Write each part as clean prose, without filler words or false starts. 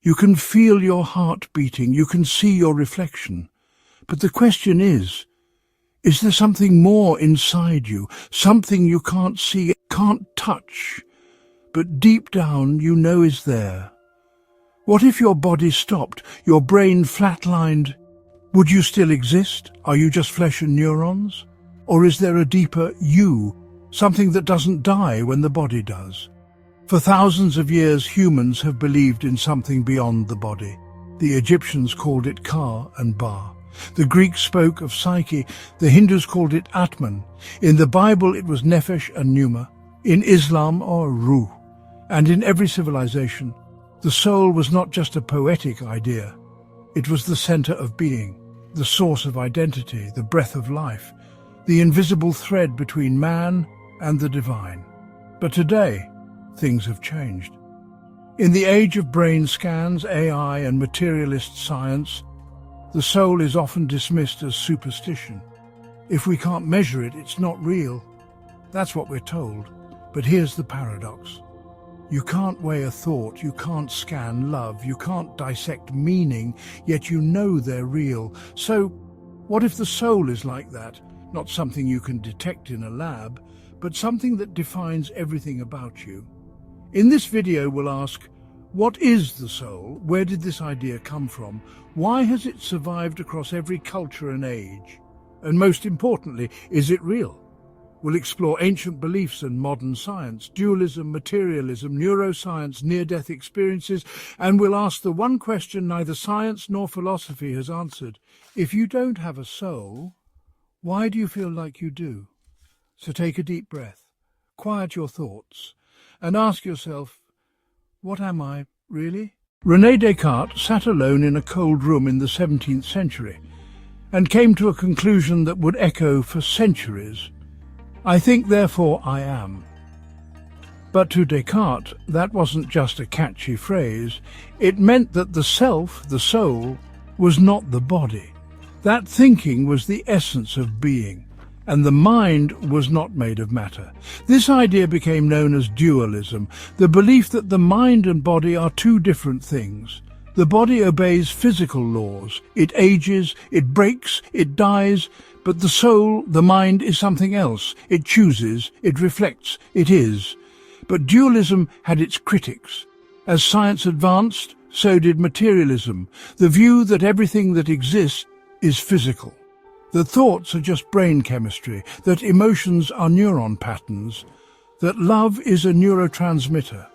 You can feel your heart beating, you can see your reflection. But the question is there something more inside you, something you can't see, can't touch, but deep down you know is there? What if your body stopped, your brain flatlined? Would you still exist? Are you just flesh and neurons? Or is there a deeper you, something that doesn't die when the body does? For thousands of years, humans have believed in something beyond the body. The Egyptians called it Ka and Ba. The Greeks spoke of psyche. The Hindus called it Atman. In the Bible, it was Nefesh and Pneuma. In Islam, or Ruh. And in every civilization, the soul was not just a poetic idea. It was the center of being, the source of identity, the breath of life, the invisible thread between man and the divine. But today, things have changed. In the age of brain scans, AI and materialist science, the soul is often dismissed as superstition. If we can't measure it, it's not real. That's what we're told. But here's the paradox. You can't weigh a thought, you can't scan love, you can't dissect meaning, yet you know they're real. So, what if the soul is like that? Not something you can detect in a lab, but something that defines everything about you. In this video, we'll ask, what is the soul? Where did this idea come from? Why has it survived across every culture and age? And most importantly, is it real? We'll explore ancient beliefs and modern science, dualism, materialism, neuroscience, near-death experiences, and we'll ask the one question neither science nor philosophy has answered. If you don't have a soul, why do you feel like you do? So take a deep breath, quiet your thoughts, and ask yourself, what am I, really? René Descartes sat alone in a cold room in the 17th century and came to a conclusion that would echo for centuries. I think, therefore I am. But to Descartes, that wasn't just a catchy phrase. It meant that the self, the soul, was not the body. That thinking was the essence of being, and the mind was not made of matter. This idea became known as dualism, the belief that the mind and body are two different things. The body obeys physical laws. It ages, it breaks, it dies, but the soul, the mind, is something else. It chooses, it reflects, it is. But dualism had its critics. As science advanced, so did materialism, the view that everything that exists is physical, that thoughts are just brain chemistry, that emotions are neuron patterns, that love is a neurotransmitter.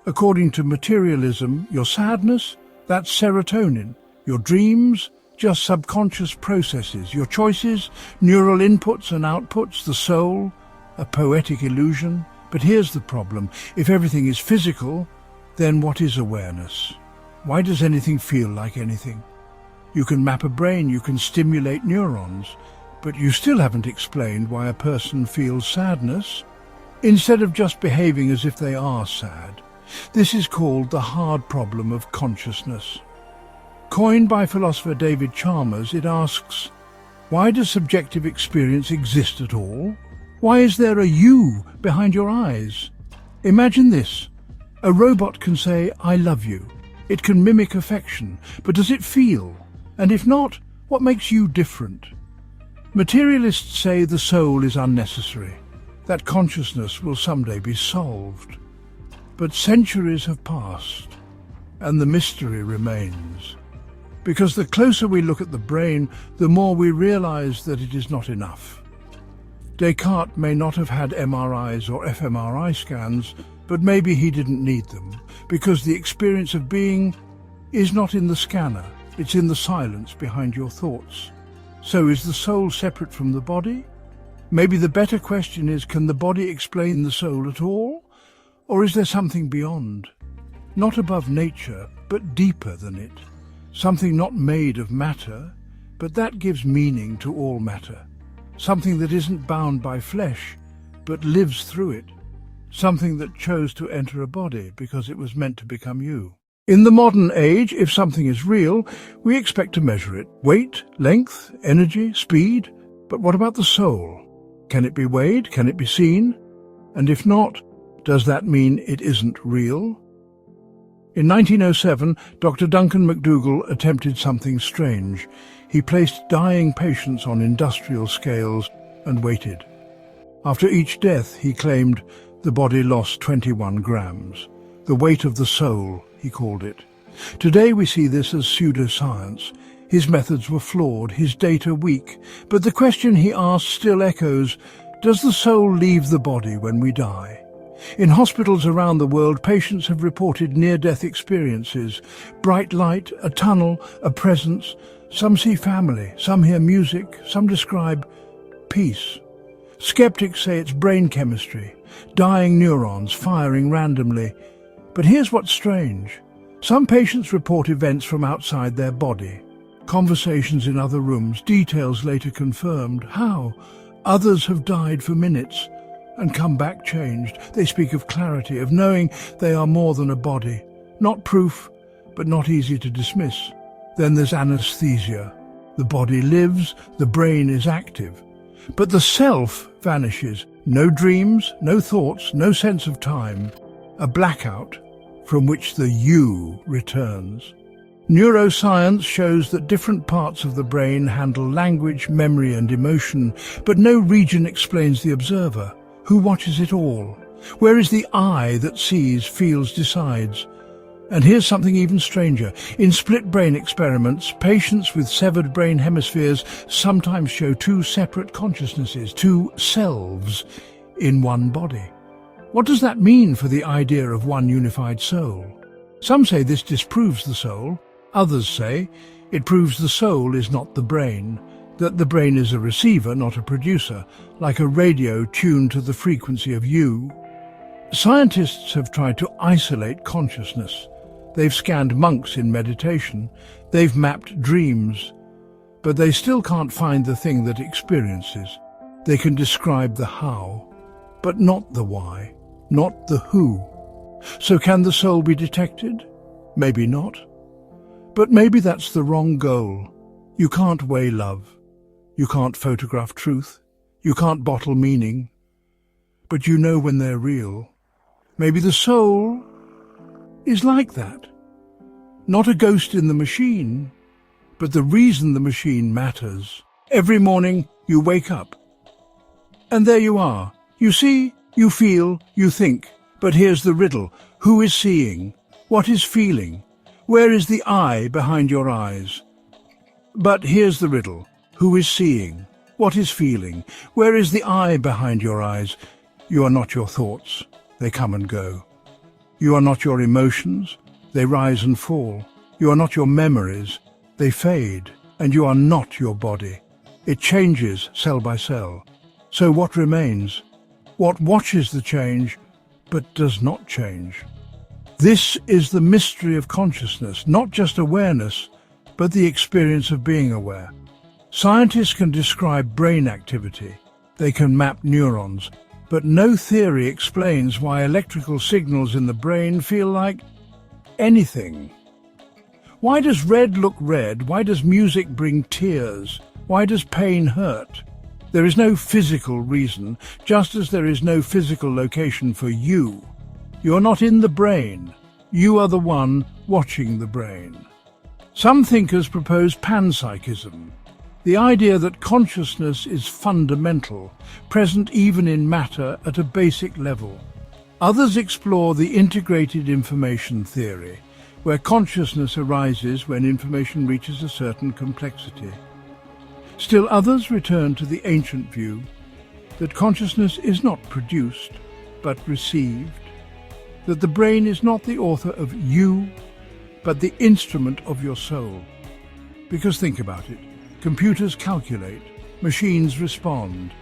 According to materialism, your sadness, that's serotonin. Your dreams, just subconscious processes. Your choices, neural inputs and outputs. The soul, a poetic illusion. But here's the problem. If everything is physical, then what is awareness? Why does anything feel like anything? You can map a brain, you can stimulate neurons, but you still haven't explained why a person feels sadness, instead of just behaving as if they are sad. This is called the hard problem of consciousness. Coined by philosopher David Chalmers, it asks, why does subjective experience exist at all? Why is there a you behind your eyes? Imagine this. A robot can say, I love you. It can mimic affection, but does it feel? And if not, what makes you different? Materialists say the soul is unnecessary, that consciousness will someday be solved. But centuries have passed, and the mystery remains. Because the closer we look at the brain, the more we realize that it is not enough. Descartes may not have had MRIs or fMRI scans, but maybe he didn't need them, because the experience of being is not in the scanner, it's in the silence behind your thoughts. So is the soul separate from the body? Maybe the better question is, can the body explain the soul at all? Or is there something beyond? Not above nature, but deeper than it. Something not made of matter, but that gives meaning to all matter. Something that isn't bound by flesh, but lives through it. Something that chose to enter a body because it was meant to become you. In the modern age, if something is real, we expect to measure it. Weight, length, energy, speed. But what about the soul? Can it be weighed? Can it be seen? And if not, does that mean it isn't real? In 1907, Dr. Duncan McDougall attempted something strange. He placed dying patients on industrial scales and waited. After each death, he claimed, the body lost 21 grams. The weight of the soul, he called it. Today we see this as pseudoscience. His methods were flawed, his data weak. But the question he asked still echoes, does the soul leave the body when we die? In hospitals around the world, patients have reported near-death experiences. Bright light, a tunnel, a presence. Some see family, some hear music, some describe peace. Skeptics say it's brain chemistry, dying neurons firing randomly. But here's what's strange. Some patients report events from outside their body. Conversations in other rooms, details later confirmed. How? Others have died for minutes and come back changed. They speak of clarity, of knowing they are more than a body. Not proof, but not easy to dismiss. Then there's anesthesia. The body lives, the brain is active. But the self vanishes. No dreams, no thoughts, no sense of time. A blackout from which the you returns. Neuroscience shows that different parts of the brain handle language, memory and emotion, but no region explains the observer. Who watches it all? Where is the I that sees, feels, decides? And here's something even stranger. In split brain experiments, patients with severed brain hemispheres sometimes show two separate consciousnesses, two selves in one body. What does that mean for the idea of one unified soul? Some say this disproves the soul. Others say it proves the soul is not the brain, that the brain is a receiver, not a producer, like a radio tuned to the frequency of you. Scientists have tried to isolate consciousness. They've scanned monks in meditation. They've mapped dreams. But they still can't find the thing that experiences. They can describe the how, but not the why, not the who. So can the soul be detected? Maybe not. But maybe that's the wrong goal. You can't weigh love. You can't photograph truth. You can't bottle meaning. But you know when they're real. Maybe the soul is like that. Not a ghost in the machine, but the reason the machine matters. Every morning you wake up. And there you are. You see, you feel, you think. But here's the riddle. Who is seeing? What is feeling? Where is the I behind your eyes? But here's the riddle. Who is seeing? What is feeling? Where is the I behind your eyes? You are not your thoughts. They come and go. You are not your emotions. They rise and fall. You are not your memories. They fade. And you are not your body. It changes cell by cell. So what remains? What watches the change, but does not change? This is the mystery of consciousness, not just awareness, but the experience of being aware. Scientists can describe brain activity. They can map neurons. But no theory explains why electrical signals in the brain feel like anything. Why does red look red? Why does music bring tears? Why does pain hurt? There is no physical reason, just as there is no physical location for you. You are not in the brain. You are the one watching the brain. Some thinkers propose panpsychism, the idea that consciousness is fundamental, present even in matter at a basic level. Others explore the integrated information theory, where consciousness arises when information reaches a certain complexity. Still others return to the ancient view that consciousness is not produced, but received, that the brain is not the author of you, but the instrument of your soul. Because think about it. Computers calculate, machines respond,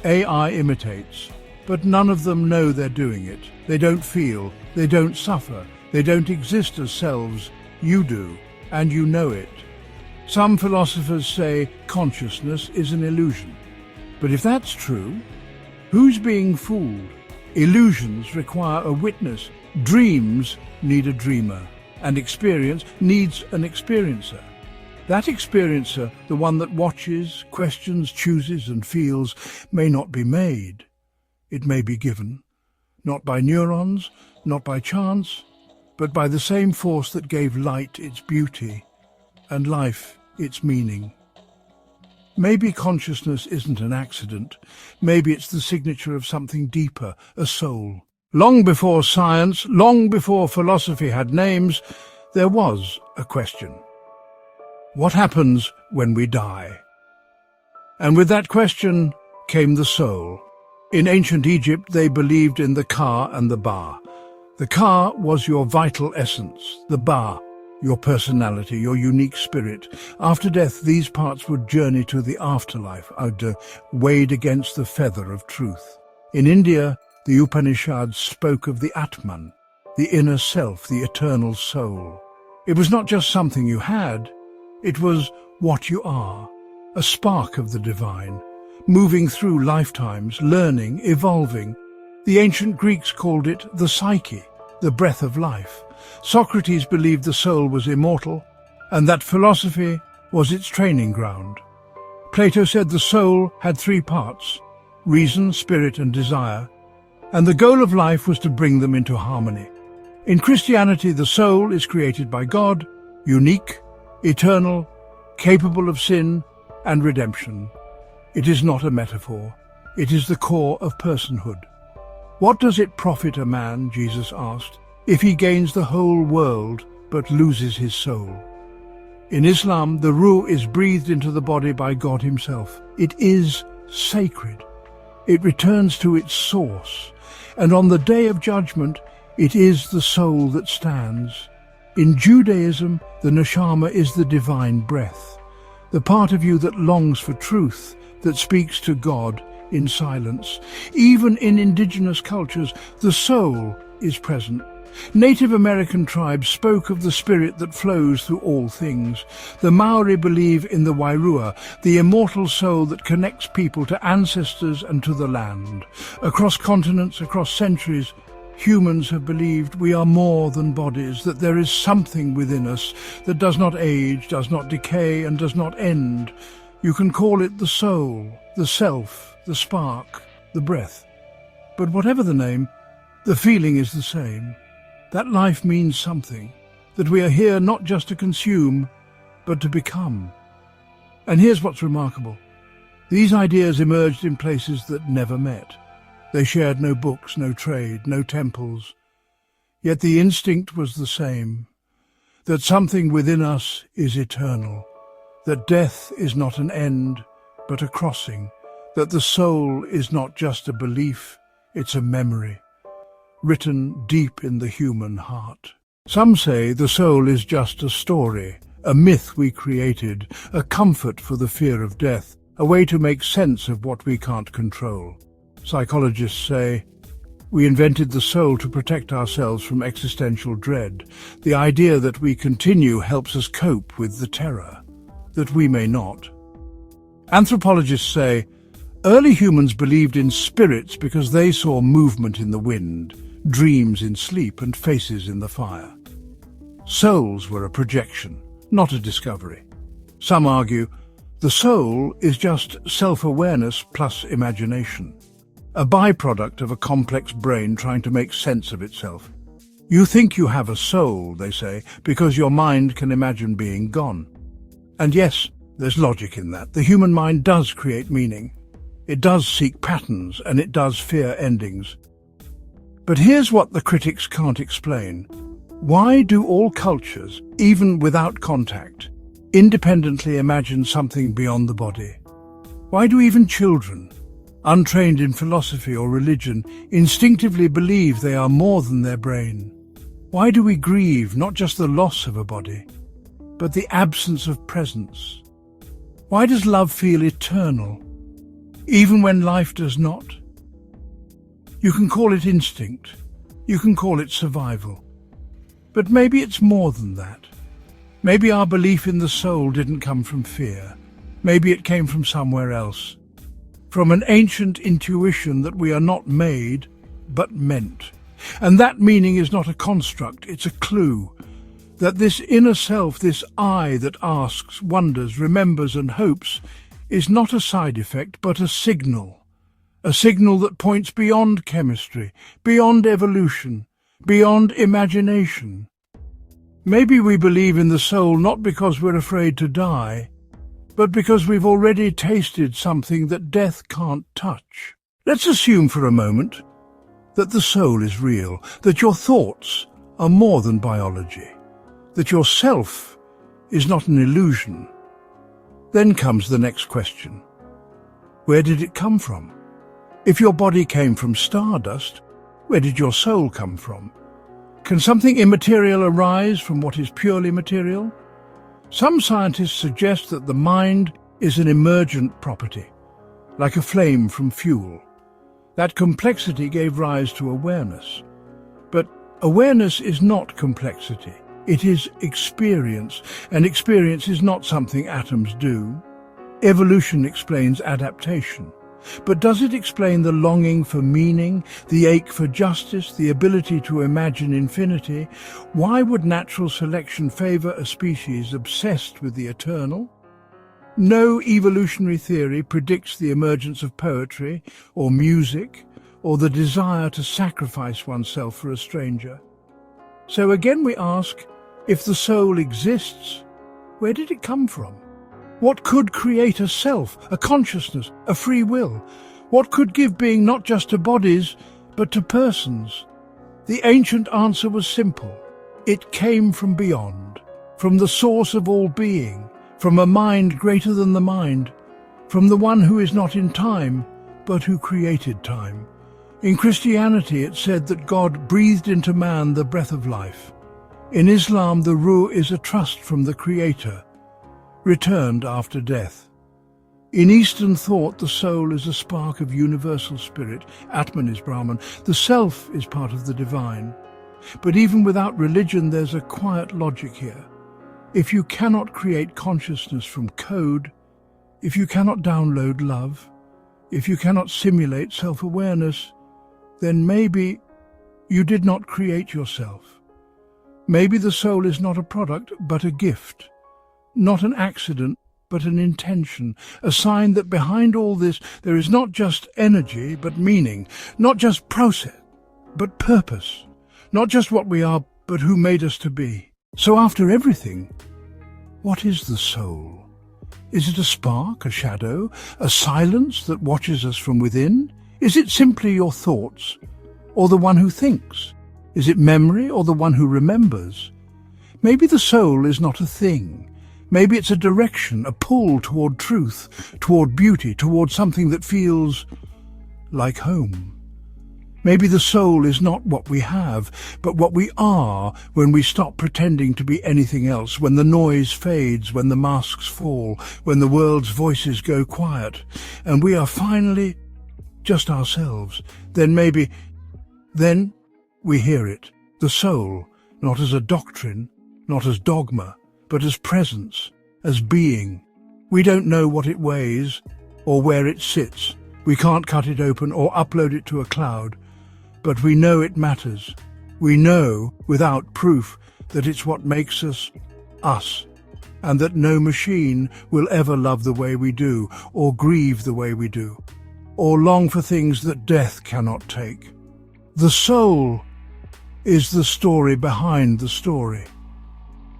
AI imitates, but none of them know they're doing it. They don't feel, they don't suffer, they don't exist as selves. You do, and you know it. Some philosophers say consciousness is an illusion. But if that's true, who's being fooled? Illusions require a witness. Dreams need a dreamer, and experience needs an experiencer. That experiencer, the one that watches, questions, chooses and feels, may not be made. It may be given, not by neurons, not by chance, but by the same force that gave light its beauty and life its meaning. Maybe consciousness isn't an accident. Maybe it's the signature of something deeper, a soul. Long before science, long before philosophy had names, there was a question. What happens when we die? And with that question came the soul. In ancient Egypt, they believed in the ka and the ba. The ka was your vital essence, the ba, your personality, your unique spirit. After death, these parts would journey to the afterlife, weighed against the feather of truth. In India, the Upanishads spoke of the Atman, the inner self, the eternal soul. It was not just something you had, it was what you are, a spark of the divine, moving through lifetimes, learning, evolving. The ancient Greeks called it the psyche, the breath of life. Socrates believed the soul was immortal, and that philosophy was its training ground. Plato said the soul had three parts: reason, spirit, and desire, and the goal of life was to bring them into harmony. In Christianity, the soul is created by God, unique, eternal, capable of sin and redemption. It is not a metaphor. It is the core of personhood. What does it profit a man, Jesus asked, if he gains the whole world but loses his soul? In Islam, the ruh is breathed into the body by God himself. It is sacred. It returns to its source, and on the day of judgment, it is the soul that stands. In Judaism, the neshama is the divine breath, the part of you that longs for truth, that speaks to God in silence. Even in indigenous cultures, the soul is present. Native American tribes spoke of the spirit that flows through all things. The Maori believe in the Wairua, the immortal soul that connects people to ancestors and to the land. Across continents, across centuries, humans have believed we are more than bodies, that there is something within us that does not age, does not decay, and does not end. You can call it the soul, the self, the spark, the breath. But whatever the name, the feeling is the same. That life means something, that we are here not just to consume, but to become. And here's what's remarkable. These ideas emerged in places that never met. They shared no books, no trade, no temples. Yet the instinct was the same, that something within us is eternal, that death is not an end, but a crossing, that the soul is not just a belief, it's a memory, written deep in the human heart. Some say the soul is just a story, a myth we created, a comfort for the fear of death, a way to make sense of what we can't control. Psychologists say, we invented the soul to protect ourselves from existential dread. The idea that we continue helps us cope with the terror, that we may not. Anthropologists say, early humans believed in spirits because they saw movement in the wind, dreams in sleep, and faces in the fire. Souls were a projection, not a discovery. Some argue the soul is just self-awareness plus imagination, a byproduct of a complex brain trying to make sense of itself. You think you have a soul, they say, because your mind can imagine being gone. And yes, there's logic in that. The human mind does create meaning. It does seek patterns, and it does fear endings. But here's what the critics can't explain. Why do all cultures, even without contact, independently imagine something beyond the body? Why do even children, untrained in philosophy or religion, instinctively believe they are more than their brain? Why do we grieve not just the loss of a body, but the absence of presence? Why does love feel eternal, even when life does not? You can call it instinct, you can call it survival. But maybe it's more than that. Maybe our belief in the soul didn't come from fear. Maybe it came from somewhere else. From an ancient intuition that we are not made, but meant. And that meaning is not a construct, it's a clue. That this inner self, this I that asks, wonders, remembers and hopes, is not a side effect, but a signal. A signal that points beyond chemistry, beyond evolution, beyond imagination. Maybe we believe in the soul not because we're afraid to die, but because we've already tasted something that death can't touch. Let's assume for a moment that the soul is real, that your thoughts are more than biology, that your self is not an illusion. Then comes the next question. Where did it come from? If your body came from stardust, where did your soul come from? Can something immaterial arise from what is purely material? Some scientists suggest that the mind is an emergent property, like a flame from fuel. That complexity gave rise to awareness. But awareness is not complexity. It is experience, and experience is not something atoms do. Evolution explains adaptation. But does it explain the longing for meaning, the ache for justice, the ability to imagine infinity? Why would natural selection favor a species obsessed with the eternal? No evolutionary theory predicts the emergence of poetry or music or the desire to sacrifice oneself for a stranger. So again we ask, if the soul exists, where did it come from? What could create a self, a consciousness, a free will? What could give being not just to bodies, but to persons? The ancient answer was simple. It came from beyond, from the source of all being, from a mind greater than the mind, from the one who is not in time, but who created time. In Christianity, it said that God breathed into man the breath of life. In Islam, the ruh is a trust from the Creator, returned after death. In Eastern thought, the soul is a spark of universal spirit. Atman is Brahman. The self is part of the divine. But even without religion, there's a quiet logic here. If you cannot create consciousness from code, if you cannot download love, if you cannot simulate self-awareness, then maybe you did not create yourself. Maybe the soul is not a product, but a gift. Not an accident, but an intention, a sign that behind all this there is not just energy, but meaning, not just process, but purpose, not just what we are, but who made us to be. So after everything, what is the soul? Is it a spark, a shadow, a silence that watches us from within? Is it simply your thoughts, or the one who thinks? Is it memory, or the one who remembers? Maybe the soul is not a thing. Maybe it's a direction, a pull toward truth, toward beauty, toward something that feels like home. Maybe the soul is not what we have, but what we are when we stop pretending to be anything else, when the noise fades, when the masks fall, when the world's voices go quiet, and we are finally just ourselves. Then we hear it, the soul, not as a doctrine, not as dogma, but as presence, as being. We don't know what it weighs or where it sits. We can't cut it open or upload it to a cloud, but we know it matters. We know, without proof, that it's what makes us, us, and that no machine will ever love the way we do, or grieve the way we do, or long for things that death cannot take. The soul is the story behind the story.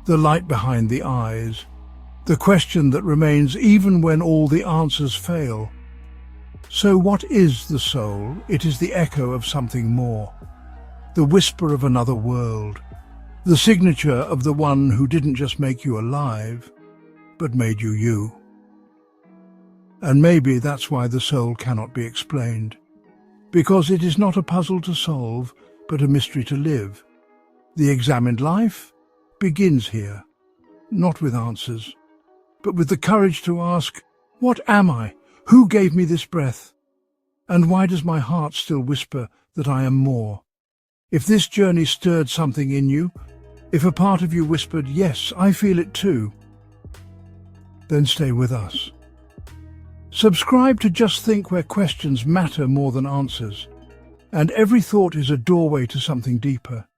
The light behind the eyes, the question that remains even when all the answers fail. So what is the soul? It is the echo of something more, the whisper of another world, the signature of the one who didn't just make you alive, but made you you. And maybe that's why the soul cannot be explained, because it is not a puzzle to solve, but a mystery to live. The examined life begins here, not with answers, but with the courage to ask, what am I? Who gave me this breath? And why does my heart still whisper that I am more? If this journey stirred something in you, if a part of you whispered, yes, I feel it too, then stay with us. Subscribe to Just Think, where questions matter more than answers, and every thought is a doorway to something deeper.